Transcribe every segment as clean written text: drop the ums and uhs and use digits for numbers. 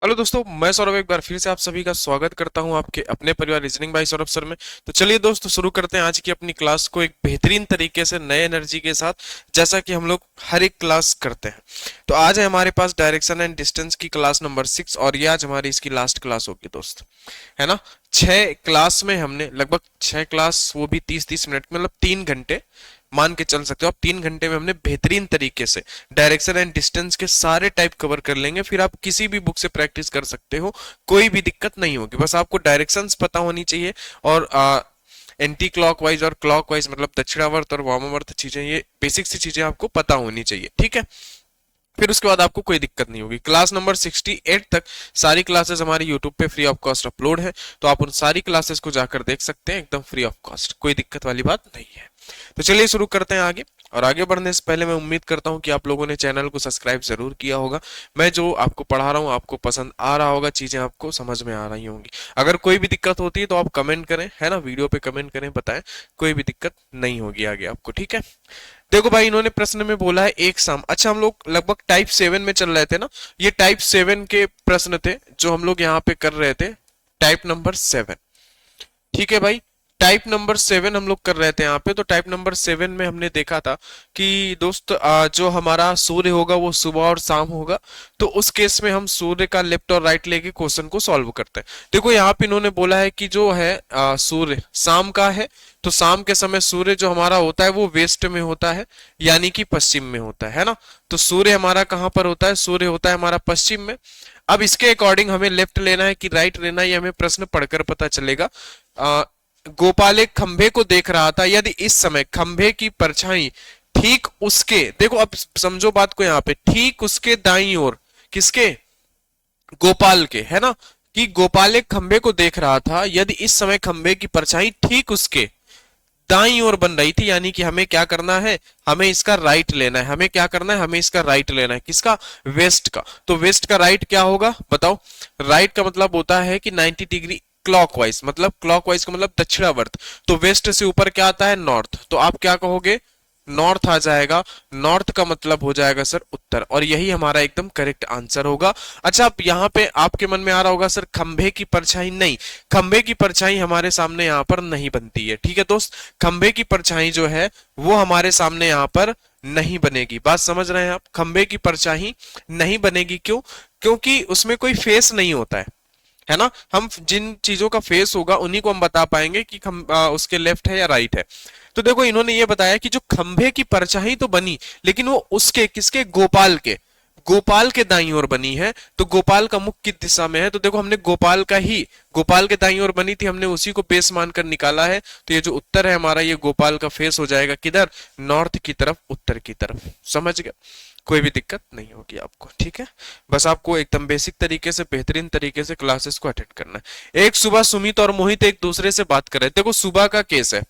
Hello दोस्तों, मैं सौरभ एक बार फिर से आप सभी का स्वागत करता हूं आपके अपने परिवार रीजनिंग बाय सौरभ सर में। तो चलिए दोस्तों, शुरू करते हैं आज की अपनी क्लास को एक बेहतरीन तरीके से नए एनर्जी के साथ, जैसा कि हम लोग हर एक क्लास करते हैं। तो आज है हमारे पास डायरेक्शन एंड डिस्टेंस की क्लास नंबर 6 और ये आज हमारी इसकी लास्ट क्लास होगी दोस्त, है ना। 6 क्लास में हमने लगभग 6 क्लास, वो भी 30-30 मिनट, मतलब 3 घंटे मान के चल सकते हो आप। 3 घंटे में हमने बेहतरीन तरीके से डायरेक्शन एंड डिस्टेंस के सारे टाइप कवर कर लेंगे। फिर आप किसी भी बुक से प्रैक्टिस कर सकते हो, कोई भी दिक्कत नहीं होगी। बस आपको डायरेक्शंस पता होनी चाहिए और एंटी क्लॉकवाइज और क्लॉकवाइज, मतलब दक्षिणावर्त और वामावर्त चीजें, ये बेसिक सी चीजें आपको पता होनी चाहिए, ठीक है। फिर उसके बाद आपको कोई दिक्कत नहीं होगी। क्लास नंबर 68 तक सारी क्लासेस हमारी यूट्यूब पे फ्री ऑफ कॉस्ट अपलोड है, तो आप उन सारी क्लासेस को जाकर देख सकते हैं एकदम फ्री ऑफ कॉस्ट, कोई दिक्कत वाली बात नहीं है। तो चलिए शुरू करते हैं आगे। और आगे बढ़ने से पहले मैं उम्मीद करता हूं कि आप लोगों ने चैनल को सब्सक्राइब जरूर किया होगा। मैं जो आपको पढ़ा रहा हूं आपको पसंद आ रहा होगा, चीजें आपको समझ में आ रही होंगी। अगर कोई भी दिक्कत होती है तो आप कमेंट करें, है ना, वीडियो पे कमेंट करें, बताएं, कोई भी दिक्कत नहीं होगी आगे आपको, ठीक है। देखो भाई, इन्होंने प्रश्न में बोला है एक सम। अच्छा, हम लोग लगभग टाइप 7 में चल रहे थे ना, ये टाइप 7 के प्रश्न थे जो हम लोग यहाँ पे कर रहे थे। टाइप नंबर 7, ठीक है भाई। टाइप नंबर 7 हम लोग कर रहे थे यहाँ पे। तो टाइप नंबर 7 में हमने देखा था कि दोस्त, जो हमारा सूर्य होगा वो सुबह और शाम होगा। तो उस केस में हम सूर्य का लेफ्ट और राइट लेके क्वेश्चन को सॉल्व करते हैं। देखो यहाँ पे इन्होंने बोला है कि जो है सूर्य शाम का है, तो शाम के समय सूर्य जो हमारा होता है वो वेस्ट में होता है, यानी कि पश्चिम में होता है ना। तो सूर्य हमारा कहाँ पर होता है? सूर्य होता है हमारा पश्चिम में। अब इसके अकॉर्डिंग हमें लेफ्ट लेना है कि राइट लेना है, ये हमें प्रश्न पढ़कर पता चलेगा। गोपाल एक खंभे को देख रहा था, यदि इस समय खंभे की परछाई ठीक उसके, देखो अब समझो बात को, यहाँ पे ठीक उसके दाईं ओर, किसके? गोपाल के, है ना। कि गोपाल एक खंभे को देख रहा था, यदि इस समय खंभे की परछाई ठीक उसके दाईं ओर बन रही थी, यानी कि हमें क्या करना है? हमें इसका राइट लेना है। हमें क्या करना है? हमें इसका राइट लेना है। किसका? वेस्ट का। तो वेस्ट का राइट क्या होगा बताओ? राइट का मतलब होता है कि 90 डिग्री क्लॉकवाइज, मतलब क्लॉकवाइज का मतलब दक्षिणावर्त। तो वेस्ट से ऊपर क्या आता है? नॉर्थ। तो आप क्या कहोगे? नॉर्थ आ जाएगा। नॉर्थ का मतलब हो जाएगा सर उत्तर, और यही हमारा एकदम करेक्ट आंसर होगा। अच्छा, अब यहाँ पे आपके मन में आ रहा होगा सर खंभे की परछाई, नहीं, खंभे की परछाई हमारे सामने यहाँ पर नहीं बनती है, ठीक है दोस्त। खंभे की परछाई जो है वो हमारे सामने यहाँ पर नहीं बनेगी। बात समझ रहे हैं आप? खंभे की परछाई नहीं बनेगी, क्यों? क्योंकि उसमें कोई फेस नहीं होता है ना। हम जिन चीजों का फेस होगा उन्हीं को हम बता पाएंगे कि उसके लेफ्ट है या राइट है। तो देखो, इन्होंने ये बताया कि जो खंभे की परछाई तो बनी, लेकिन वो उसके, किसके? गोपाल के। गोपाल के दाईं ओर बनी है। तो गोपाल का मुख किस दिशा में है? तो देखो, हमने गोपाल का ही, गोपाल के दाईं ओर बनी थी, हमने उसी को बेस मानकर निकाला है। तो ये जो उत्तर है हमारा, ये गोपाल का फेस हो जाएगा किधर? नॉर्थ की तरफ, उत्तर की तरफ। समझ गए? कोई भी दिक्कत नहीं होगी आपको, ठीक है। बस आपको एकदम बेसिक तरीके से, बेहतरीन तरीके से क्लासेस को अटेंड करना है। एक सुबह सुमित और मोहित एक दूसरे से बात कर रहे थे। देखो, सुबह का केस है।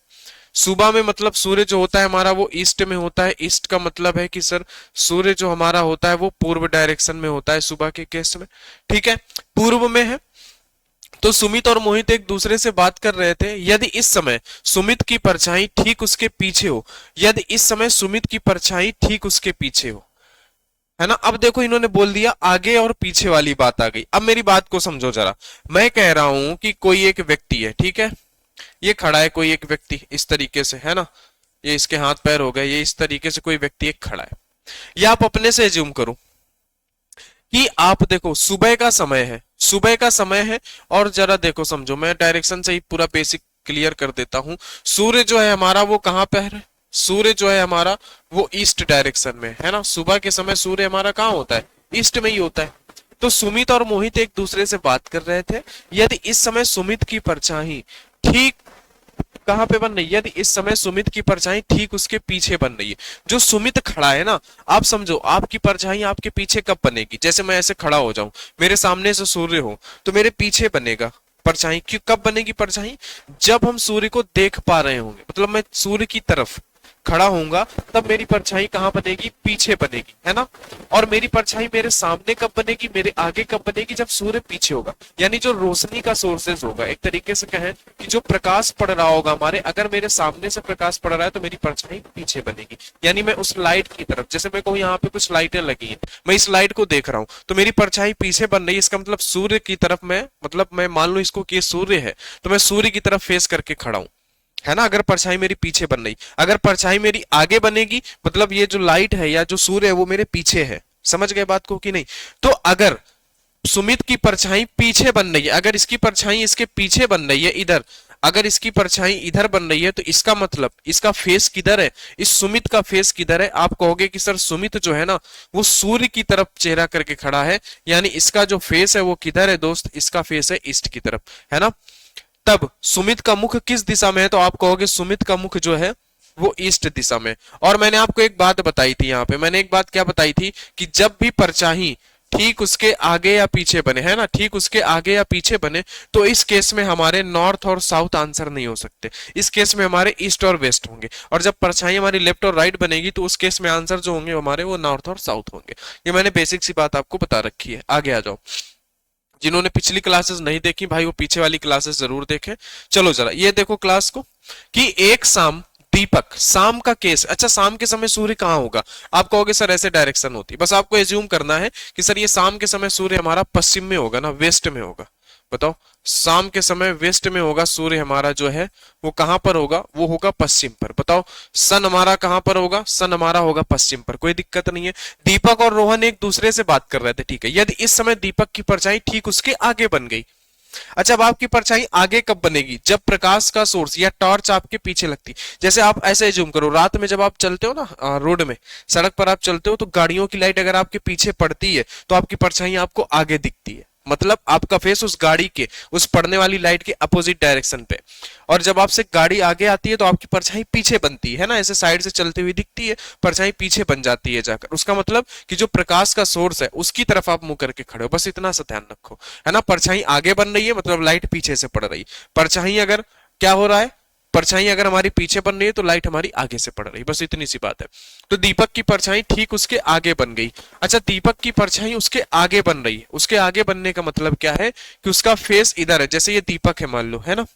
सुबह में मतलब सूर्य जो होता है हमारा वो ईस्ट में होता है। ईस्ट का मतलब है कि सर सूर्य जो हमारा होता है वो पूर्व डायरेक्शन में होता है सुबह के केस में, ठीक है, पूर्व में है। तो सुमित और मोहित एक दूसरे से बात कर रहे थे, यदि इस समय सुमित की परछाई ठीक उसके पीछे हो, यदि इस समय सुमित की परछाई ठीक उसके पीछे हो, है ना। अब देखो, इन्होंने बोल दिया आगे और पीछे वाली बात आ गई। अब मेरी बात को समझो जरा। मैं कह रहा हूं कि कोई एक व्यक्ति है, ठीक है, ये खड़ा है कोई एक व्यक्ति इस तरीके से, है ना, ये इसके हाथ पैर हो गए, ये इस तरीके से कोई व्यक्ति एक खड़ा है। या आप अपने से एज्यूम करो कि आप देखो सुबह का समय है, सुबह का समय है, और जरा देखो समझो, मैं डायरेक्शन से ही पूरा बेसिक क्लियर कर देता हूं। सूर्य जो है हमारा वो कहां पे है? सूर्य जो है हमारा वो ईस्ट डायरेक्शन में है ना। सुबह के समय सूर्य हमारा कहाँ होता है? ईस्ट में ही होता है। तो सुमित और मोहित एक दूसरे से बात कर रहे थे, यदि इस समय सुमित की परछाई ठीक कहां पे बन रही है? यदि इस समय सुमित की परछाई ठीक उसके पीछे बन रही है। जो सुमित खड़ा है ना, आप समझो आपकी परछाई आपके पीछे कब बनेगी? जैसे मैं ऐसे खड़ा हो जाऊं, मेरे सामने से सूर्य हो, तो मेरे पीछे बनेगा परछाई। क्यों? कब बनेगी परछाई? जब हम सूर्य को देख पा रहे होंगे, मतलब मैं सूर्य की तरफ, खड़ा होऊंगा तब मेरी परछाई कहाँ बनेगी, पीछे बनेगी, है ना। और मेरी परछाई मेरे सामने कब बनेगी, मेरे आगे कब बनेगी, जब सूर्य पीछे होगा। यानी जो रोशनी का सोर्सेस होगा, एक तरीके से कहें कि जो प्रकाश पड़ रहा होगा हमारे, अगर मेरे सामने से प्रकाश पड़ रहा है तो मेरी परछाई पीछे बनेगी। यानी मैं उस लाइट की तरफ, जैसे मैं कहूँ यहाँ पे कुछ लाइटें लगी हैं, मैं इस लाइट को देख रहा हूँ तो मेरी परछाई पीछे बन रही है। इसका मतलब सूर्य की तरफ मैं, मतलब मैं मान लूं इसको कि सूर्य है तो मैं सूर्य की तरफ फेस करके खड़ा हूं, है ना। अगर परछाई मेरी पीछे बन रही, अगर परछाई मेरी आगे बनेगी मतलब ये जो लाइट है या जो सूर्य है वो मेरे पीछे है। समझ गए बात को कि नहीं। तो अगर सुमित की परछाई पीछे बन रही है, अगर इसकी परछाई इसके पीछे बन रही है इधर, अगर इसकी परछाई इधर बन रही है तो इसका मतलब इसका फेस किधर है, इस सुमित का फेस किधर है। आप कहोगे कि सर सुमित जो है ना वो सूर्य की तरफ चेहरा करके खड़ा है, यानी इसका जो फेस है वो किधर है दोस्त, इसका फेस है ईस्ट की तरफ, है ना। तब सुमित का मुख किस दिशा में है, तो आप कहोगे सुमित का मुख जो है वो ईस्ट दिशा में। और मैंने आपको एक बात बताई थी, यहाँ पे मैंने एक बात क्या बताई थी कि जब भी परछाई ठीक उसके आगे या पीछे बने, है ना, ठीक उसके आगे या पीछे बने, तो इस केस में हमारे नॉर्थ और साउथ आंसर नहीं हो सकते, इस केस में हमारे ईस्ट और वेस्ट होंगे। और जब परछाई हमारी लेफ्ट और राइट बनेगी तो उस केस में आंसर जो होंगे हमारे वो नॉर्थ और साउथ होंगे। ये मैंने बेसिक सी बात आपको बता रखी है। आगे आ जाओ, जिन्होंने पिछली क्लासेस नहीं देखी भाई वो पीछे वाली क्लासेस जरूर देखें। चलो जरा ये देखो क्लास को कि एक शाम दीपक, शाम का केस, अच्छा शाम के समय सूर्य कहाँ होगा। आप कहोगे सर ऐसे डायरेक्शन होती, बस आपको एज्यूम करना है कि सर ये शाम के समय सूर्य हमारा पश्चिम में होगा ना, वेस्ट में होगा। बताओ शाम के समय वेस्ट में होगा सूर्य हमारा जो है वो कहां पर होगा, वो होगा पश्चिम पर। बताओ सन हमारा कहां पर होगा, सन हमारा होगा पश्चिम पर, कोई दिक्कत नहीं है। दीपक और रोहन एक दूसरे से बात कर रहे थे, ठीक है। यदि इस समय दीपक की परछाई ठीक उसके आगे बन गई, अच्छा अब आपकी परछाई आगे कब बनेगी, जब प्रकाश का सोर्स या टॉर्च आपके पीछे लगती। जैसे आप ऐसे जूम करो, रात में जब आप चलते हो ना रोड में, सड़क पर आप चलते हो तो गाड़ियों की लाइट अगर आपके पीछे पड़ती है तो आपकी परछाई आपको आगे दिखती है, मतलब आपका फेस उस गाड़ी के, उस पड़ने वाली लाइट के अपोजिट डायरेक्शन पे। और जब आपसे गाड़ी आगे आती है तो आपकी परछाई पीछे बनती है ना, ऐसे साइड से चलते हुए दिखती है, परछाई पीछे बन जाती है जाकर। उसका मतलब कि जो प्रकाश का सोर्स है उसकी तरफ आप मुंह करके खड़े हो, बस इतना सा ध्यान रखो, है ना। परछाई आगे बन रही है मतलब लाइट पीछे से पड़ रही है। परछाई अगर क्या हो रहा है, परछाई अगर हमारी पीछे बन रही है तो लाइट हमारी आगे से पड़ रही है, बस इतनी सी बात है। तो दीपक की परछाई ठीक उसके आगे बन गई। अच्छा दीपक की परछाई उसके आगे बन रही है, उसके आगे बनने का मतलब क्या है कि उसका फेस इधर है। जैसे ये दीपक है मान लो, है ना,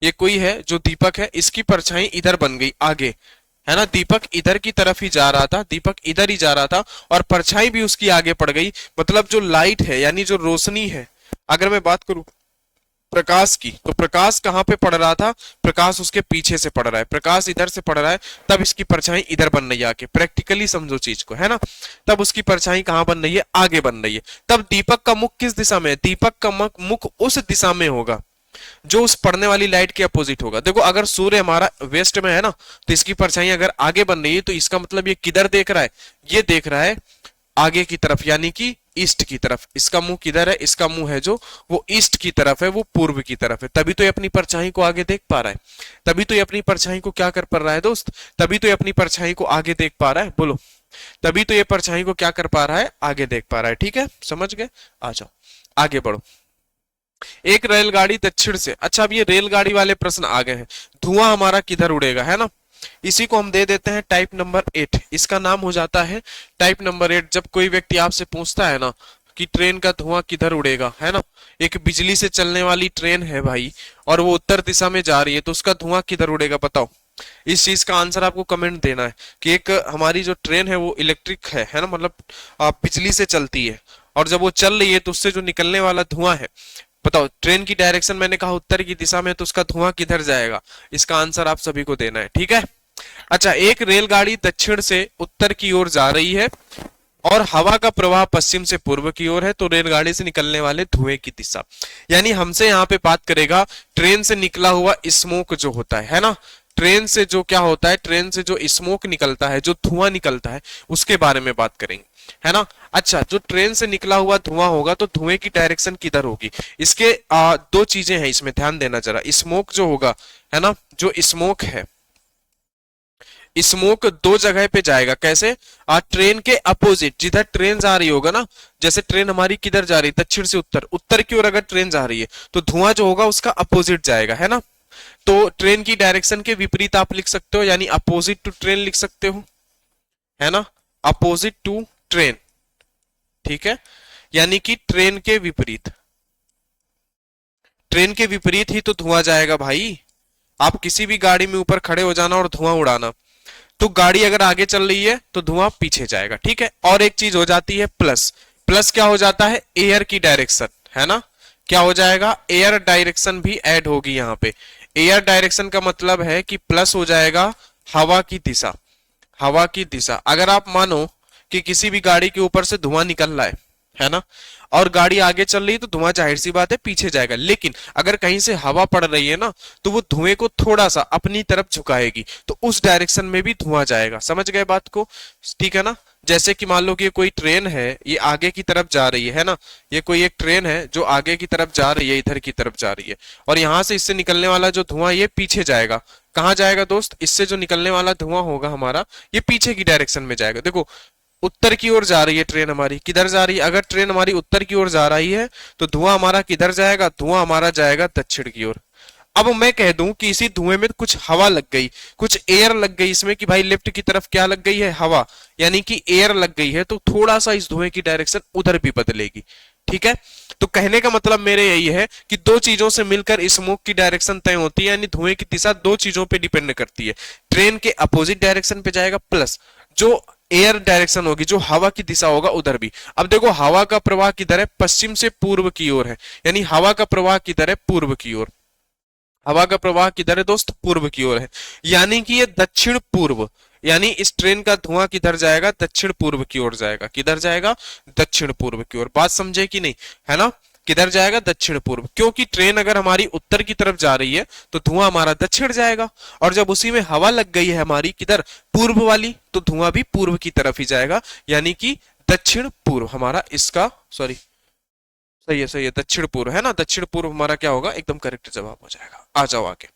ये कोई है जो दीपक है, इसकी परछाई इधर बन गई आगे, है ना। दीपक इधर की तरफ ही जा रहा था, दीपक इधर ही जा रहा था और परछाई भी उसकी आगे पड़ गई। मतलब जो लाइट है यानी जो रोशनी है, अगर मैं बात करूं प्रकाश की, तो प्रकाश कहां पे पड़ रहा था, प्रकाश उसके पीछे से पड़ रहा है, प्रकाश इधर से पड़ रहा है, तब इसकी परछाई इधर बन रही है आके। प्रैक्टिकली समझो चीज को, है ना। तब उसकी परछाई कहां बन रही है, आगे बन रही है। तब दीपक का मुख किस दिशा में है, दीपक का मुख उस दिशा में होगा जो उस पड़ने वाली लाइट के अपोजिट होगा। देखो अगर सूर्य हमारा वेस्ट में है ना, तो इसकी परछाई अगर आगे बन रही है तो इसका मतलब ये किधर देख रहा है, ये देख रहा है आगे की तरफ, यानी कि ईस्ट की तरफ। इसका मुंह किधर है, इसका मुंह है जो वो ईस्ट की तरफ है, वो पूर्व की तरफ है। तभी तो ये अपनी परछाई को आगे देख पा रहा है, तभी तो ये अपनी परछाई को क्या कर पा रहा है दोस्त, तभी तो ये अपनी परछाई को आगे देख पा रहा है। बोलो, तभी तो ये परछाई को क्या कर पा रहा है, आगे देख पा रहा है। ठीक है, समझ गए। आ जाओ आगे बढ़ो। एक रेलगाड़ी दक्षिण से, अच्छा अब ये रेलगाड़ी वाले प्रश्न आ गए हैं। धुआं हमारा किधर उड़ेगा, है ना। इसी को हम दे देते हैं टाइप नंबर 8, इसका नाम हो जाता है टाइप नंबर 8। जब कोई व्यक्ति आपसे पूछता है ना कि ट्रेन का धुआं किधर उड़ेगा, है ना, एक बिजली से चलने वाली ट्रेन है भाई और वो उत्तर दिशा में जा रही है, तो उसका धुआं किधर उड़ेगा बताओ। इस चीज का आंसर आपको कमेंट देना है कि एक हमारी जो ट्रेन है वो इलेक्ट्रिक है ना, मतलब बिजली से चलती है, और जब वो चल रही है तो उससे जो निकलने वाला धुआं है, बताओ ट्रेन की डायरेक्शन मैंने कहा उत्तर की दिशा में, तो उसका धुआं किधर जाएगा। इसका आंसर आप सभी को देना है, ठीक है। अच्छा एक रेलगाड़ी दक्षिण से उत्तर की ओर जा रही है और हवा का प्रवाह पश्चिम से पूर्व की ओर है, तो रेलगाड़ी से निकलने वाले धुएं की दिशा, यानी हमसे यहाँ पे बात करेगा ट्रेन से निकला हुआ स्मोक जो होता है ना, ट्रेन से जो क्या होता है, ट्रेन से जो स्मोक निकलता है, जो धुआं निकलता है, उसके बारे में बात करेंगे, है ना। अच्छा जो ट्रेन से निकला हुआ धुआं होगा तो धुएं की डायरेक्शन किधर होगी। इसके दो चीजें हैं, इसमें ध्यान देना जरा। स्मोक जो होगा, है ना, जो स्मोक है, स्मोक दो जगह पे जाएगा। कैसे, ट्रेन के अपोजिट, जिधर ट्रेन जा रही होगा ना, जैसे ट्रेन हमारी किधर जा रही है, दक्षिण से उत्तर, उत्तर की ओर अगर ट्रेन जा रही है तो धुआं जो होगा उसका अपोजिट जाएगा, है ना। तो ट्रेन की डायरेक्शन के विपरीत आप लिख सकते हो, यानी अपोजिट टू ट्रेन लिख सकते हो, है ना, अपोजिट टू ट्रेन, ठीक है, यानी कि ट्रेन के विपरीत, ट्रेन के विपरीत ही तो धुआं जाएगा भाई। आप किसी भी गाड़ी में ऊपर खड़े हो जाना और धुआं उड़ाना, तो गाड़ी अगर आगे चल रही है तो धुआं पीछे जाएगा, ठीक है। और एक चीज हो जाती है प्लस, प्लस क्या हो जाता है, एयर की डायरेक्शन, है ना, क्या हो जाएगा, एयर डायरेक्शन भी ऐड होगी यहाँ पे। एयर डायरेक्शन का मतलब है कि प्लस हो जाएगा हवा की दिशा, हवा की दिशा। अगर आप मानो कि किसी भी गाड़ी के ऊपर से धुआं निकल रहा है ना, और गाड़ी आगे चल रही है तो धुआं जाहिर सी बात है पीछे जाएगा, लेकिन अगर कहीं से हवा पड़ रही है ना तो वो धुएं को थोड़ा सा अपनी तरफ झुकाएगी, तो उस डायरेक्शन में भी धुआं जाएगा। समझ गए बात को, ठीक है ना। जैसे कि मान लो कि ये कोई ट्रेन है, ये आगे की तरफ जा रही है ना, ये कोई एक ट्रेन है जो आगे की तरफ जा रही है, इधर की तरफ जा रही है, और यहां से इससे निकलने वाला जो धुआं ये पीछे जाएगा। कहाँ जाएगा दोस्त, इससे जो निकलने वाला धुआं होगा हमारा, ये पीछे की डायरेक्शन में जाएगा। देखो उत्तर की ओर जा रही है ट्रेन हमारी, किधर जा रही है, अगर ट्रेन हमारी उत्तर की ओर जा रही है तो धुआं हमारा किधर जाएगा, धुआं हमारा जाएगा दक्षिण की ओर। अब मैं कह दूं कि इसी धुएं में कुछ हवा लग गई, कुछ एयर लग गई इसमें, कि भाई लेफ्ट की तरफ क्या लग गई है, हवा, यानी कि एयर लग गई है, तो थोड़ा सा इस धुएं की डायरेक्शन उधर भी बदलेगी, ठीक है। तो कहने का मतलब मेरे यही है कि दो चीजों से मिलकर स्मोक की डायरेक्शन तय होती है, यानी धुएं की दिशा दो चीजों पे डिपेंड करती है, ट्रेन के अपोजिट डायरेक्शन पे जाएगा, प्लस जो एयर डायरेक्शन होगी, जो हवा की दिशा होगा उधर भी। अब देखो हवा का प्रवाह किधर है, पश्चिम से पूर्व की ओर है, यानी हवा का प्रवाह किधर है, पूर्व की ओर। हवा का प्रवाह किधर है दोस्त, पूर्व की ओर है, यानी कि ये दक्षिण पूर्व, यानी इस ट्रेन का धुआं किधर जाएगा, दक्षिण पूर्व की ओर जाएगा, किधर जाएगा, दक्षिण पूर्व की ओर। बात समझे कि नहीं, है ना, किधर जाएगा, दक्षिण पूर्व, क्योंकि ट्रेन अगर हमारी उत्तर की तरफ जा रही है तो धुआं हमारा दक्षिण जाएगा, और जब उसी में हवा लग गई है हमारी किधर, पूर्व वाली, तो धुआं भी पूर्व की तरफ ही जाएगा, यानी कि दक्षिण पूर्व हमारा इसका, सॉरी, सही है, सही है, दक्षिण पूर्व है ना, दक्षिण पूर्व हमारा क्या होगा, एकदम करेक्ट जवाब हो जाएगा। आ जाओ आगे।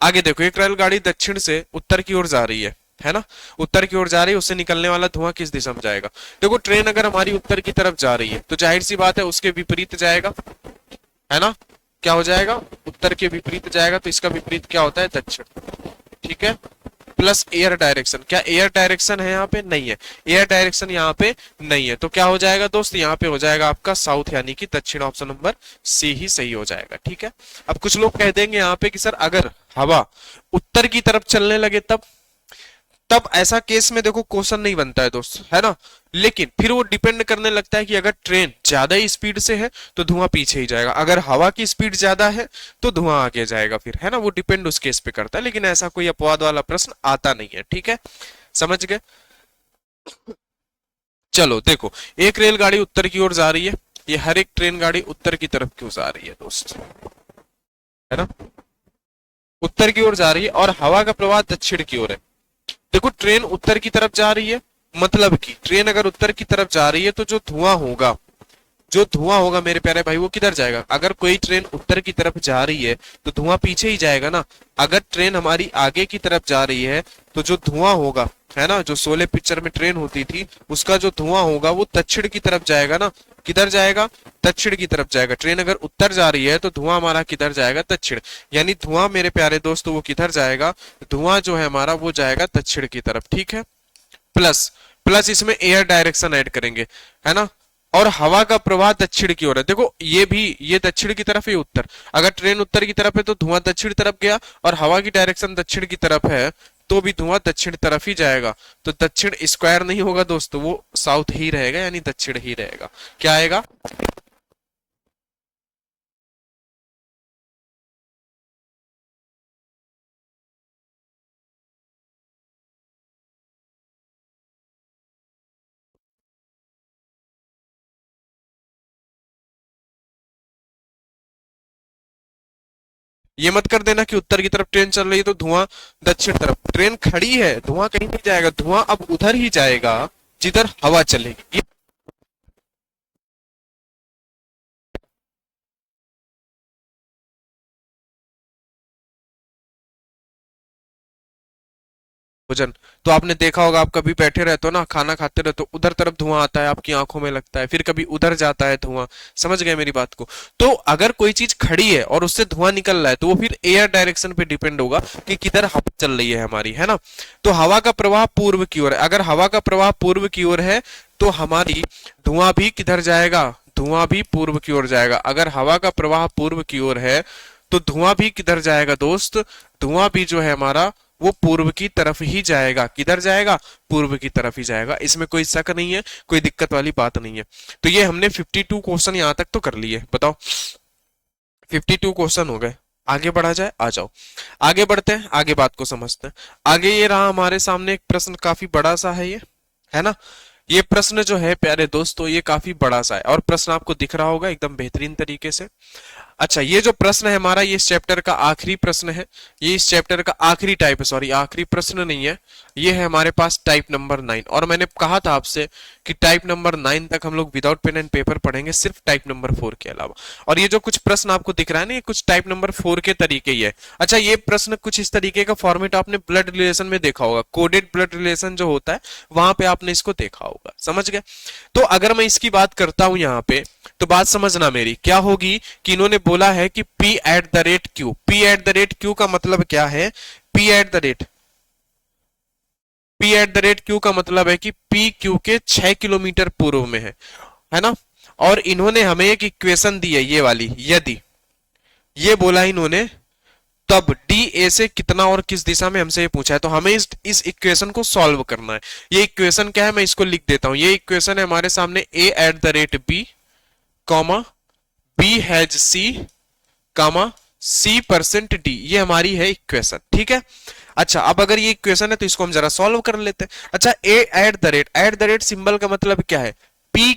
आगे देखो, एक रेलगाड़ी दक्षिण से उत्तर की ओर जा रही है ना, उत्तर की ओर जा रही है, उससे निकलने वाला धुआं किस दिशा में जाएगा। देखो ट्रेन अगर हमारी उत्तर की तरफ जा रही है तो जाहिर सी बात है उसके विपरीत जाएगा, है ना, क्या हो जाएगा, उत्तर के विपरीत जाएगा, तो इसका विपरीत क्या होता है, दक्षिण, ठीक है। प्लस एयर डायरेक्शन, क्या एयर डायरेक्शन है यहाँ पे, नहीं है, एयर डायरेक्शन यहाँ पे नहीं है, तो क्या हो जाएगा दोस्त, यहाँ पे हो जाएगा आपका साउथ, यानी कि दक्षिण, ऑप्शन नंबर सी ही सही हो जाएगा, ठीक है। अब कुछ लोग कह देंगे यहाँ पे कि सर अगर हवा उत्तर की तरफ चलने लगे तब, तब ऐसा केस में देखो क्वेश्चन नहीं बनता है दोस्त, है ना, लेकिन फिर वो डिपेंड करने लगता है कि अगर ट्रेन ज्यादा ही स्पीड से है तो धुआं पीछे ही जाएगा, अगर हवा की स्पीड ज्यादा है तो धुआं आगे जाएगा, फिर, है ना, वो डिपेंड उस केस पे करता है, लेकिन ऐसा कोई अपवाद वाला प्रश्न आता नहीं है, ठीक है, समझ गए। चलो देखो, एक रेलगाड़ी उत्तर की ओर जा रही है, ये हर एक ट्रेन गाड़ी उत्तर की तरफ क्यों जा रही है दोस्त, है ना, उत्तर की ओर जा रही है और हवा का प्रवाह दक्षिण की ओर है। देखो ट्रेन उत्तर की तरफ जा रही है, मतलब कि ट्रेन अगर उत्तर की तरफ जा रही है तो जो धुआं होगा, जो धुआं होगा मेरे प्यारे भाई वो किधर जाएगा, अगर कोई ट्रेन उत्तर की तरफ जा रही है तो धुआं पीछे ही जाएगा ना। अगर ट्रेन हमारी आगे की तरफ जा रही है तो जो धुआं होगा, है ना, जो शोले पिक्चर में ट्रेन होती थी उसका जो धुआं होगा वो दक्षिण की तरफ जाएगा ना, किधर जाएगा, दक्षिण की तरफ जाएगा। ट्रेन अगर उत्तर जा रही है तो धुआं हमारा किधर जाएगा, दक्षिण, यानी धुआं मेरे प्यारे दोस्तों वो किधर जाएगा, धुआं जो है हमारा वो जाएगा दक्षिण की तरफ, ठीक है। प्लस, प्लस इसमें एयर डायरेक्शन ऐड करेंगे, है ना, और हवा का प्रवाह दक्षिण की ओर है। देखो ये भी, ये दक्षिण की तरफ है, उत्तर, अगर ट्रेन उत्तर की तरफ है तो धुआं दक्षिण तरफ गया, और हवा की डायरेक्शन दक्षिण की तरफ है तो भी धुआं दक्षिण तरफ ही जाएगा, तो दक्षिण स्क्वायर नहीं होगा दोस्तों, वो साउथ ही रहेगा, यानी दक्षिण ही रहेगा। क्या आएगा, ये मत कर देना कि उत्तर की तरफ ट्रेन चल रही है तो धुआं दक्षिण तरफ, ट्रेन खड़ी है, धुआं कहीं नहीं जाएगा, धुआं अब उधर ही जाएगा जिधर हवा चलेगी। भोजन। तो आपने देखा होगा, आप कभी बैठे रहते हो ना, खाना खाते रहते हो, उधर तरफ धुआं आता है, आपकी आंखों में लगता है, फिर कभी उधर जाता है धुआं। समझ गए मेरी बात को? तो अगर कोई चीज खड़ी है और उससे धुआं निकल रहा है, तो वो फिर एयर डायरेक्शन पे डिपेंड होगा कि किधर हवा चल रही है हमारी, है ना। तो हवा का प्रवाह पूर्व की ओर है, अगर हवा का प्रवाह पूर्व की ओर है तो हमारी धुआं भी किधर जाएगा, धुआं भी पूर्व की ओर जाएगा। अगर हवा का प्रवाह पूर्व की ओर है तो धुआं भी किधर जाएगा दोस्त, धुआं भी जो है हमारा वो पूर्व की तरफ ही जाएगा। किधर जाएगा? पूर्व की तरफ ही जाएगा। इसमें कोई शक नहीं है, कोई दिक्कत वाली बात नहीं है। तो ये हमने 52 क्वेश्चन यहां तक तो कर लिए। बताओ, 52 क्वेश्चन हो गए। आगे बढ़ा जाए, आ जाओ आगे बढ़ते हैं, आगे बात को समझते हैं। आगे ये रहा हमारे सामने एक प्रश्न, काफी बड़ा सा है ये, है ना। ये प्रश्न जो है प्यारे दोस्तों, ये काफी बड़ा सा है और प्रश्न आपको दिख रहा होगा एकदम बेहतरीन तरीके से। अच्छा, ये जो प्रश्न है हमारा, ये इस चैप्टर का आखिरी प्रश्न है। ये इस चैप्टर का आखिरी टाइप है, सॉरी आखिरी प्रश्न नहीं है, ये है हमारे पास टाइप नंबर 9। और मैंने कहा था आपसे कि टाइप नंबर 9 तक हम लोग विदाउट पेन एंड पेपर पढ़ेंगे, सिर्फ टाइप नंबर 4 के अलावा। और ये जो कुछ प्रश्न आपको दिख रहा है ना, ये कुछ टाइप नंबर 4 के तरीके ही है। अच्छा, ये प्रश्न कुछ इस तरीके का फॉर्मेट आपने ब्लड रिलेशन में देखा होगा, कोडेड ब्लड रिलेशन जो होता है वहां पे आपने इसको देखा होगा। समझ गए? तो अगर मैं इसकी बात करता हूं यहां पे, तो बात समझना मेरी क्या होगी कि इन्होंने बोला है कि P eight the rate Q. P eight the rate Q का मतलब क्या है? P eight the rate P eight the rate Q का मतलब है कि P क्यू के 6 किलोमीटर पूर्व में है ना। और इन्होंने हमें एक इक्वेशन दी है ये वाली, यदि ये बोला इन्होंने, तब डी ए से कितना और किस दिशा में, हमसे ये पूछा है। तो हमें इस इक्वेशन को सॉल्व करना है। ये इक्वेशन क्या है, मैं इसको लिख देता हूं। ये इक्वेशन है हमारे सामने, A at the rate B comma B has C comma C percent D, ये हमारी है इक्वेशन। ठीक है। अच्छा, अब अगर ये इक्वेशन है तो इसको हम जरा सॉल्व कर लेते हैं। अच्छा, ए एट द रेट सिंबल का मतलब क्या है? पी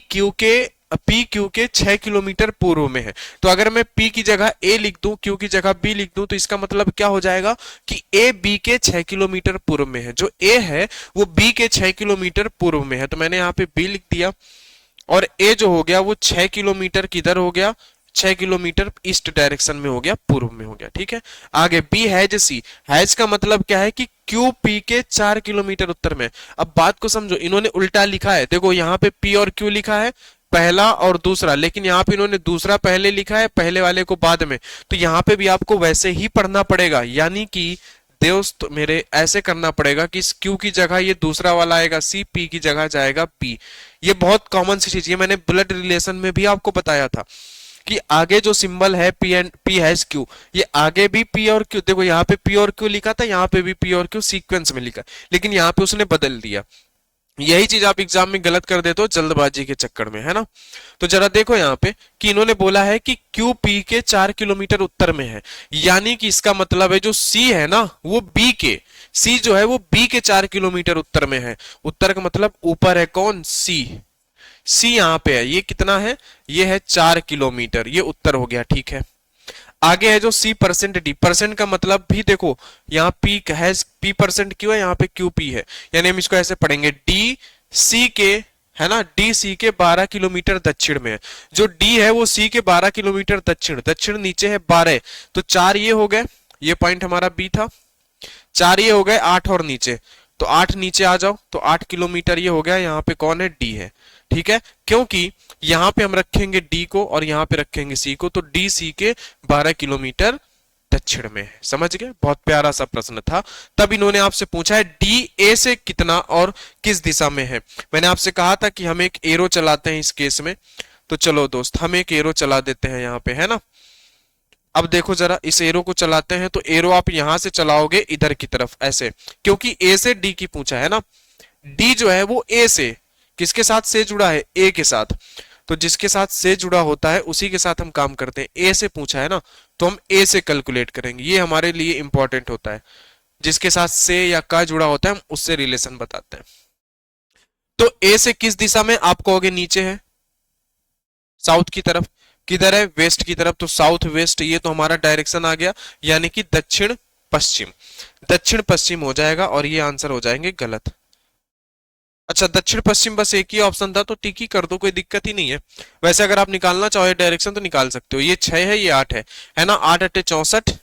क्यू के 6 किलोमीटर पूर्व में है। तो अगर मैं P की जगह A लिख दूं, Q की जगह B लिख दूं, तो इसका मतलब क्या हो जाएगा कि A B के 6 किलोमीटर पूर्व में है। जो A है वो B के 6 किलोमीटर पूर्व में है, तो मैंने यहाँ पे B लिख दिया। और ए जो हो गया वो 6 किलोमीटर किधर हो गया, 6 किलोमीटर ईस्ट डायरेक्शन में हो गया, पूर्व में हो गया। ठीक है। आगे बी हैज सी, हैज का मतलब क्या है कि क्यू पी के 4 किलोमीटर उत्तर में। अब बात को समझो, इन्होंने उल्टा लिखा है। देखो यहाँ पे पी और क्यू लिखा है, पहला और दूसरा, लेकिन यहाँ पे इन्होंने दूसरा पहले लिखा है, पहले वाले को बाद में। तो यहाँ पे भी आपको वैसे ही पढ़ना पड़ेगा, यानी कि दोस्त मेरे ऐसे करना पड़ेगा कि इस क्यू की जगह ये दूसरा वाला आएगा सी, पी की जगह जाएगा पी। ये बहुत कॉमन सी चीज, ये मैंने ब्लड रिलेशन में भी आपको बताया था कि आगे जो सिंबल है P and P has Q, ये आगे भी पी और क्यू, देखो यहाँ पे पी और क्यू लिखा था, यहाँ पे भी पी और क्यू सीक्वेंस में लिखा, लेकिन यहाँ पे उसने बदल दिया। यही चीज आप एग्जाम में गलत कर देते हो जल्दबाजी के चक्कर में, है ना। तो जरा देखो यहाँ पे कि इन्होंने बोला है कि क्यू पी के 4 किलोमीटर उत्तर में है, यानी कि इसका मतलब है जो सी है ना, वो बी के, सी जो है वो बी के 4 किलोमीटर उत्तर में है। उत्तर का मतलब ऊपर है कौन? सी। सी यहाँ पे है, ये कितना है? ये है 4 किलोमीटर, ये उत्तर हो गया। ठीक है। आगे है जो सी परसेंट डी, परसेंट का मतलब भी देखो, यहाँ पी है, पी परसेंट क्यू है, यहाँ पे क्यू पी है, यानी हम इसको ऐसे पढ़ेंगे डी सी के, है ना, डी सी के 12 किलोमीटर दक्षिण में है। जो डी है वो सी के 12 किलोमीटर दक्षिण, दक्षिण नीचे है 12, तो 4 ये हो गए, ये पॉइंट हमारा बी था। 4 ये हो गए, 8 और नीचे, तो 8 नीचे आ जाओ, तो 8 किलोमीटर ये हो गया। यहाँ पे कौन है? डी है। ठीक है, क्योंकि यहां पे हम रखेंगे डी को और यहां पे रखेंगे सी को, तो डी सी के 12 किलोमीटर दक्षिण में है। समझ गए? बहुत प्यारा सा प्रश्न था। तब इन्होंने आपसे पूछा है डी ए से कितना और किस दिशा में है। मैंने आपसे कहा था कि हम एक एरो चलाते हैं इस केस में, तो चलो दोस्त हम एक एरो चला देते हैं यहाँ पे, है ना। अब देखो जरा, इस एरो को चलाते हैं, तो एरो आप यहां से चलाओगे इधर की तरफ ऐसे, क्योंकि ए से डी की पूछा है ना। डी जो है वो ए से किसके साथ से जुड़ा है? ए के साथ। तो जिसके साथ से जुड़ा होता है उसी के साथ हम काम करते हैं। ए से पूछा है ना, तो हम ए से कैलकुलेट करेंगे, ये हमारे लिए इंपॉर्टेंट होता है। जिसके साथ से या का जुड़ा होता है हम उससे रिलेशन बताते हैं। तो ए से किस दिशा में? आप कहोगे नीचे है, साउथ की तरफ। किधर है? वेस्ट की तरफ, तो साउथ वेस्ट, ये तो हमारा डायरेक्शन आ गया, यानी कि दक्षिण पश्चिम। दक्षिण पश्चिम हो जाएगा और ये आंसर हो जाएंगे गलत। अच्छा, दक्षिण पश्चिम बस एक ही ऑप्शन था, तो टिक ही कर दो, कोई दिक्कत ही नहीं है। वैसे अगर आप निकालना चाहो डायरेक्शन तो निकाल सकते हो। ये 6 है, ये 8 है ना। 8 अट्ठे 64,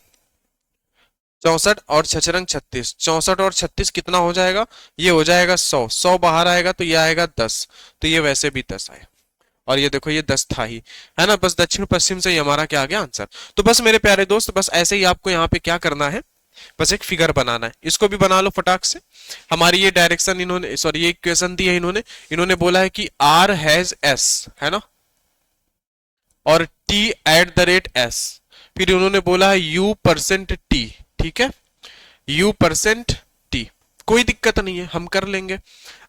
64 और छछरंग 36, 64 और 36 कितना हो जाएगा, ये हो जाएगा 100, 100 बाहर आएगा तो ये आएगा 10, तो ये वैसे भी 10 आए, और ये देखो ये 10 था ही, है ना। बस दक्षिण पश्चिम से ही हमारा क्या आ गया आंसर। तो बस मेरे प्यारे दोस्त, बस ऐसे ही आपको यहाँ पे क्या करना है, बस एक फिगर बनाना है, इसको भी बना लो फटाक से। हमारी ये डायरेक्शन इन्होंने, सॉरी ये इक्वेशन दी है इन्होंने, इन्होंने बोला है कि आर हैज एस, है ना, और T eight the rate S, फिर उन्होंने बोला है यू परसेंट टी, ठीक है, यू परसेंट टी, कोई दिक्कत नहीं है, हम कर लेंगे।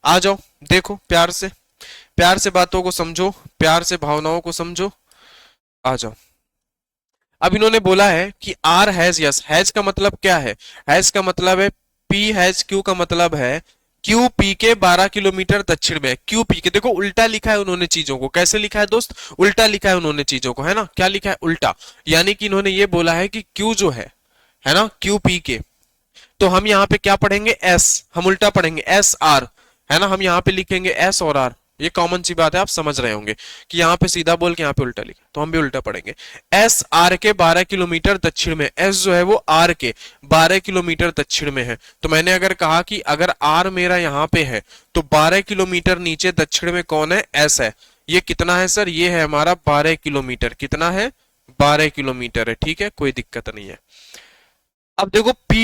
आ जाओ, देखो प्यार से, प्यार से बातों को समझो, प्यार से भावनाओं को समझो, आ जाओ। अब इन्होंने बोला है कि आर हैज यस, हैज का मतलब क्या है, हैज का मतलब है पी हैज क्यू, का मतलब है क्यू पी के 12 किलोमीटर दक्षिण में, क्यू पी के, देखो उल्टा लिखा है उन्होंने चीजों को, कैसे लिखा है दोस्त, उल्टा लिखा है उन्होंने चीजों को, है ना, क्या लिखा है, उल्टा। यानी कि इन्होंने ये बोला है कि क्यू जो है ना, क्यू पी के, तो हम यहाँ पे क्या पढ़ेंगे, एस, हम उल्टा पढ़ेंगे एस आर, है ना, हम यहाँ पे लिखेंगे एस और आर, ये कॉमन सी बात है, आप समझ रहे होंगे कि यहाँ पे सीधा बोल के यहाँ पे उल्टा लिखा, तो हम भी उल्टा पढ़ेंगे। एस आर के 12 किलोमीटर दक्षिण में, एस जो है वो आर के 12 किलोमीटर दक्षिण में है, तो मैंने अगर कहा कि अगर आर मेरा यहाँ पे है तो 12 किलोमीटर नीचे दक्षिण में कौन है, एस है, ये कितना है सर, ये है हमारा 12 किलोमीटर, कितना है, 12 किलोमीटर है, ठीक है, कोई दिक्कत नहीं है। अब देखो P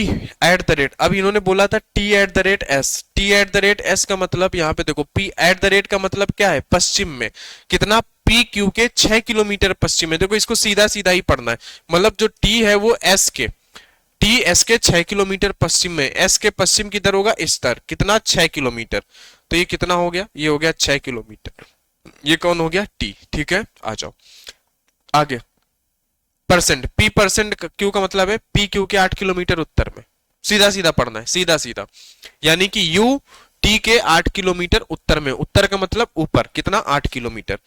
एट द रेट, अब इन्होंने बोला था T eight the rate S, T eight the rate S का मतलब यहाँ पे देखो P एट द रेट का मतलब क्या है, पश्चिम में, कितना, P Q के 6 किलोमीटर पश्चिम में, देखो इसको सीधा सीधा ही पढ़ना है, मतलब जो T है वो S के, T S के 6 किलोमीटर पश्चिम में, S के पश्चिम किधर होगा, इस तरह, कितना, 6 किलोमीटर, तो ये कितना हो गया, ये हो गया 6 किलोमीटर, ये कौन हो गया, T, ठीक है, आ जाओ आगे। परसेंट, पी परसेंट क्यू का मतलब है पी क्यू के 8 किलोमीटर उत्तर में, सीधा सीधा पढ़ना है, सीधा सीधा, यानी कि यू टी के 8 किलोमीटर उत्तर में, उत्तर का मतलब ऊपर, कितना, 8 किलोमीटर,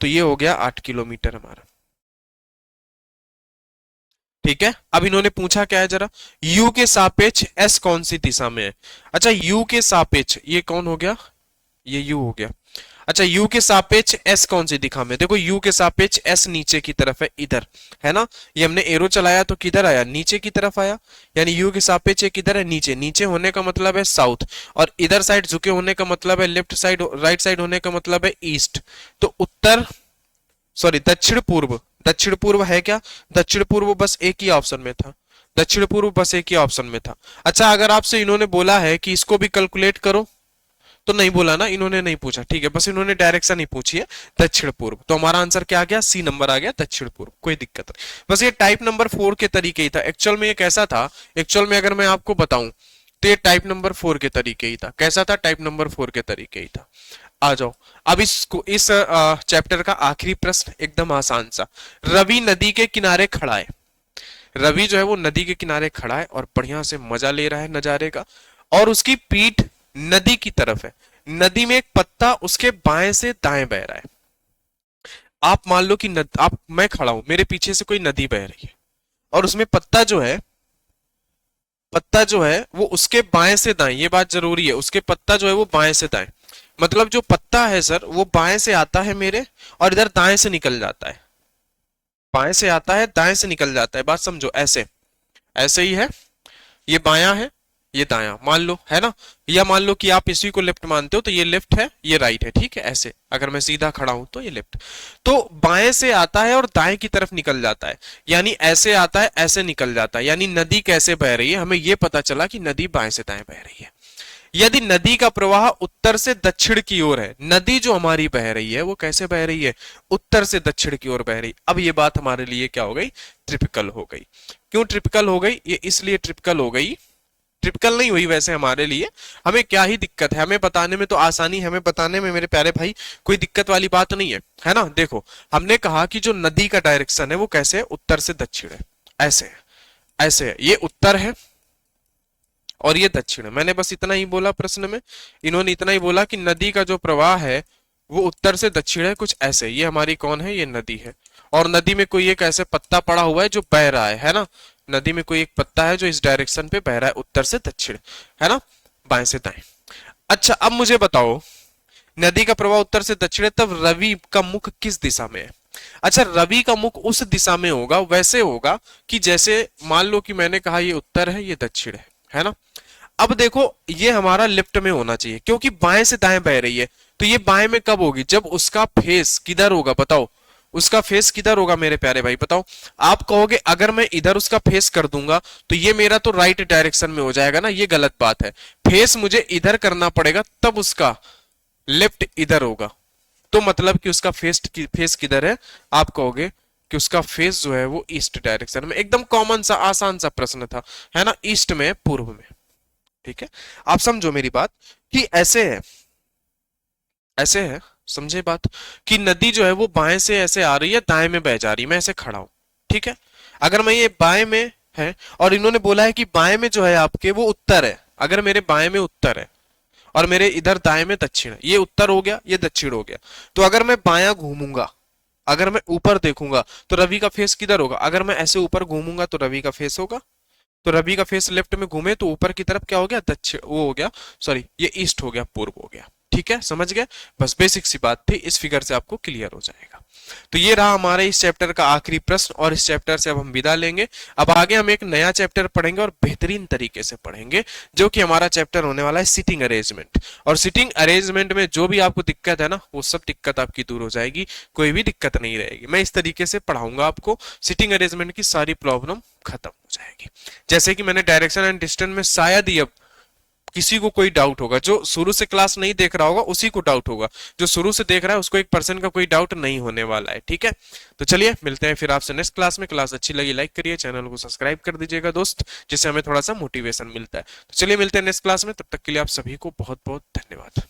तो ये हो गया 8 किलोमीटर हमारा, ठीक है। अब इन्होंने पूछा क्या है जरा, u के सापेक्ष s कौन सी दिशा में है, अच्छा u के सापेक्ष, ये कौन हो गया, ये u हो गया, अच्छा u के सापेक्ष s कौन सी दिशा में, देखो u के सापेक्ष s नीचे की तरफ है, इधर, है ना, ये हमने एरो चलाया तो किधर आया, नीचे की तरफ आया, यानी u के सापेक्ष किधर है, नीचे, नीचे होने का मतलब है साउथ, और इधर साइड झुके होने का मतलब है लेफ्ट साइड, राइट साइड होने का मतलब है ईस्ट, तो उत्तर, सॉरी दक्षिण पूर्व, दक्षिण पूर्व है क्या, दक्षिण पूर्व बस एक ही ऑप्शन में था, दक्षिण पूर्व बस एक ही ऑप्शन में था। अच्छा अगर आपसे इन्होंने बोला है कि इसको भी कैलकुलेट करो, तो नहीं बोला ना, इन्होंने नहीं पूछा, ठीक है, बस इन्होंने डायरेक्शन ही पूछी है, दक्षिण पूर्व, तो हमारा आंसर क्या आ गया, सी नंबर आ गया, दक्षिण पूर्व, कोई दिक्कत नहीं। बस ये टाइप नंबर 4 के तरीके ही था, एक्चुअल में ये कैसा था, एक्चुअल में अगर मैं आपको बताऊं तो ये टाइप नंबर 4 के तरीके ही था, कैसा था, टाइप नंबर 4 के तरीके ही था। आ जाओ, अब इसको, इस चैप्टर का आखिरी प्रश्न एकदम आसान सा, रवि नदी के किनारे खड़ा है, रवि जो है वो नदी के किनारे खड़ा है और बढ़िया से मजा ले रहा है नजारे का, और उसकी पीठ नदी की तरफ है, नदी में एक पत्ता उसके बाएं से दाएं बह रहा है, आप मान लो कि आप, मैं खड़ा हूं, मेरे पीछे से कोई नदी बह रही है, और उसमें पत्ता जो है, पत्ता जो है वो उसके बाएं से दाएं, ये बात जरूरी है, उसके पत्ता जो है वो बाएं से दाएं, मतलब जो पत्ता है सर वो बाएं से आता है मेरे, और इधर दाएं से निकल जाता है, बाएं से आता है दाएं से निकल जाता है, बात समझो, ऐसे, ऐसे ही है, ये बायां है, ये दायां मान लो, है ना, या मान लो कि आप इसी को लेफ्ट मानते हो तो ये लेफ्ट है, ये राइट है, ठीक है, ऐसे अगर मैं सीधा खड़ा हूं तो ये लेफ्ट, तो बाएं से आता है और दाएं की तरफ निकल जाता है, यानी ऐसे आता है ऐसे निकल जाता है, यानी नदी कैसे बह रही है, हमें यह पता चला कि नदी बाएं से दाएं बह रही है। यदि नदी का प्रवाह उत्तर से दक्षिण की ओर है, नदी जो हमारी बह रही है वो कैसे बह रही है, उत्तर से दक्षिण की ओर बह रही, अब ये बात हमारे लिए क्या हो गई, ट्रिपिकल हो गई। क्यों ट्रिपिकल हो गई, ये इसलिए ट्रिपिकल हो गई, ट्रिपिकल नहीं हुई वैसे हमारे लिए, हमें क्या ही दिक्कत है, हमें बताने में तो आसानी है, हमें बताने में मेरे प्यारे भाई कोई दिक्कत वाली बात नहीं है ना। देखो हमने कहा कि जो नदी का डायरेक्शन है वो कैसे है, उत्तर से दक्षिण है, ऐसे है, ऐसे है, ये उत्तर है और ये दक्षिण है, मैंने बस इतना ही बोला प्रश्न में, इन्होंने इतना ही बोला कि नदी का जो प्रवाह है वो उत्तर से दक्षिण है, कुछ ऐसे, ये हमारी कौन है, ये नदी है, और नदी में कोई एक ऐसे पत्ता पड़ा हुआ है जो बह रहा है ना, नदी में कोई एक पत्ता है जो इस डायरेक्शन पे बह रहा है, उत्तर से दक्षिण, है ना, बाएं से दाएं। अच्छा अब मुझे बताओ, नदी का प्रवाह उत्तर से दक्षिण है, तब रवि का मुख किस दिशा में है, अच्छा, रवि का मुख उस दिशा में होगा, वैसे होगा कि जैसे मान लो कि मैंने कहा ये उत्तर है, ये दक्षिण है ना। अब देखो ये हमारा लेफ्ट में होना चाहिए क्योंकि बाएं से दाएं बह रही है, तो ये बाएं में कब होगी, जब उसका फेस किधर होगा बताओ, उसका फेस किधर होगा मेरे प्यारे भाई बताओ। आप कहोगे अगर मैं इधर उसका फेस कर दूंगा तो ये मेरा तो राइट डायरेक्शन में हो जाएगा ना, ये गलत बात है। फेस मुझे इधर करना पड़ेगा तब उसका लेफ्ट इधर होगा। तो मतलब कि उसका फेस किधर है, आप कहोगे कि उसका फेस जो है वो ईस्ट डायरेक्शन में। एकदम कॉमन सा आसान सा प्रश्न था, है ना, ईस्ट में पूर्व में। ठीक है, आप समझो मेरी बात कि ऐसे है, ऐसे है, समझे बात, कि नदी जो है वो बाएं से ऐसे आ रही है, दाएं में बह जा रही है, मैं ऐसे खड़ा हूं। ठीक है, अगर मैं ये बाएं में है और इन्होंने बोला है कि बाएं में जो है आपके वो उत्तर है, अगर मेरे बाएं में उत्तर है और मेरे इधर दाएं में दक्षिण है, ये उत्तर हो गया, ये दक्षिण हो गया, तो अगर मैं बायां घूमूंगा, अगर मैं ऊपर देखूंगा तो रवि का फेस किधर होगा, अगर मैं ऐसे ऊपर घूमूंगा तो रवि का फेस होगा, तो रवि का फेस लेफ्ट में घूमे तो ऊपर की तरफ क्या हो गया, दक्षिण, वो हो गया, सॉरी ये ईस्ट हो गया, पूर्व हो गया। ठीक है, समझ गए, बस बेसिक सी बात थी, इस फिगर से आपको क्लियर हो जाएगा। तो ये रहा हमारे इस चैप्टर का आखिरी प्रश्न और इस चैप्टर से अब हम विदा लेंगे। अब आगे हम एक नया चैप्टर पढ़ेंगे और बेहतरीन तरीके से पढ़ेंगे, जो कि हमारा चैप्टर होने वाला है सिटिंग अरेंजमेंट। और सिटिंग अरेंजमेंट में जो भी आपको दिक्कत है ना, वो सब दिक्कत आपकी दूर हो जाएगी, कोई भी दिक्कत नहीं रहेगी। मैं इस तरीके से पढ़ाऊंगा आपको, सिटिंग अरेंजमेंट की सारी प्रॉब्लम खत्म हो जाएगी। जैसे कि मैंने डायरेक्शन एंड डिस्टेंस में शायद ही अब किसी को कोई डाउट होगा, जो शुरू से क्लास नहीं देख रहा होगा उसी को डाउट होगा, जो शुरू से देख रहा है उसको 1% का कोई डाउट नहीं होने वाला है। ठीक है, तो चलिए मिलते हैं फिर आपसे नेक्स्ट क्लास में। क्लास अच्छी लगी लाइक करिए, चैनल को सब्सक्राइब कर दीजिएगा दोस्त, जिससे हमें थोड़ा सा मोटिवेशन मिलता है। तो चलिए मिलते हैं नेक्स्ट क्लास में, तब तक के लिए आप सभी को बहुत बहुत धन्यवाद।